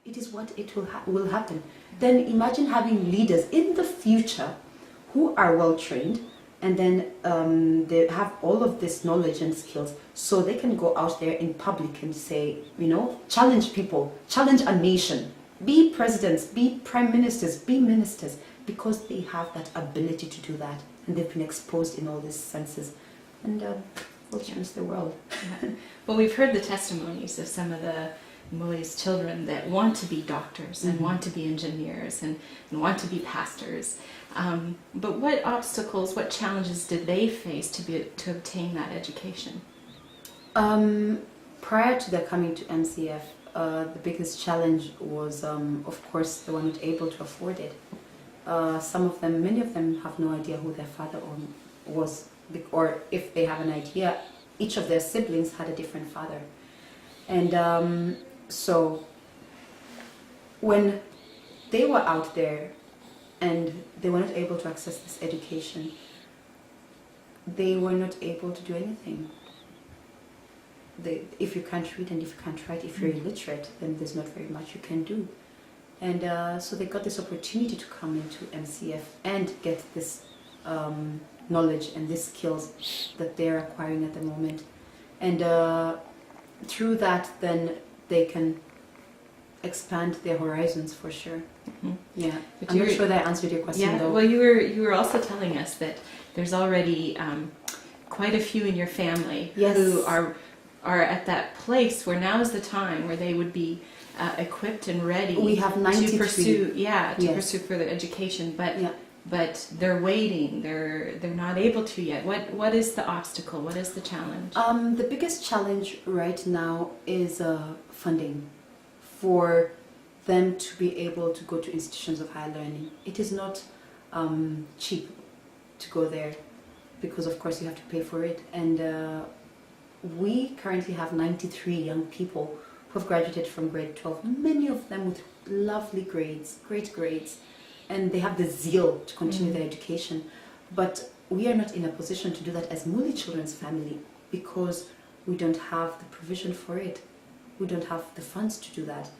it is what it will happen. Then imagine having leaders in the future who are well trained, and then they have all of this knowledge and skills, so they can go out there in public and say, challenge people, challenge a nation, be presidents, be prime ministers, be ministers, because they have that ability to do that, and they've been exposed in all these senses, and will change the world. Yeah. Well, we've heard the testimonies of some of the Mulli's children that want to be doctors and want to be engineers and want to be pastors. But what obstacles, what challenges did they face to obtain that education? Prior to their coming to MCF, the biggest challenge was, of course, they were not able to afford it. Many of them have no idea who their father was, or if they have an idea, each of their siblings had a different father. And so when they were out there and they were not able to access this education, they were not able to do anything. If you can't read and if you can't write, if you're illiterate, then there's not very much you can do. And so they got this opportunity to come into MCF and get this knowledge and these skills that they're acquiring at the moment. And through that, then they can expand their horizons for sure. Yeah, but I'm not sure that answered your question. Yeah, though. well, you were also telling us that there's already quite a few in your family who are at that place where now is the time where they would be equipped and ready. We have 93. To pursue further education, but they're waiting. They're not able to yet. What is the obstacle? What is the challenge? The biggest challenge right now is funding for them to be able to go to institutions of higher learning. It is not cheap to go there because, of course, you have to pay for it. And we currently have 93 young people who have graduated from grade 12, many of them with lovely grades, great grades, and they have the zeal to continue their education. But we are not in a position to do that as Mulli Children's family because we don't have the provision for it. We don't have the funds to do that.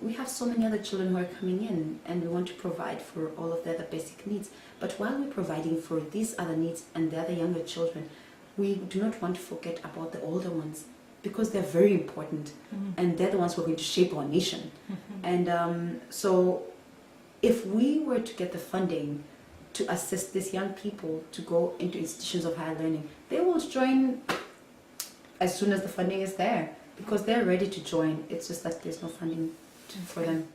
We have so many other children who are coming in and we want to provide for all of their other basic needs. But while we're providing for these other needs and the other younger children, we do not want to forget about the older ones because they're very important and they're the ones who are going to shape our nation. And so if we were to get the funding to assist these young people to go into institutions of higher learning, they will join as soon as the funding is there because they're ready to join. It's just that there's no funding for them.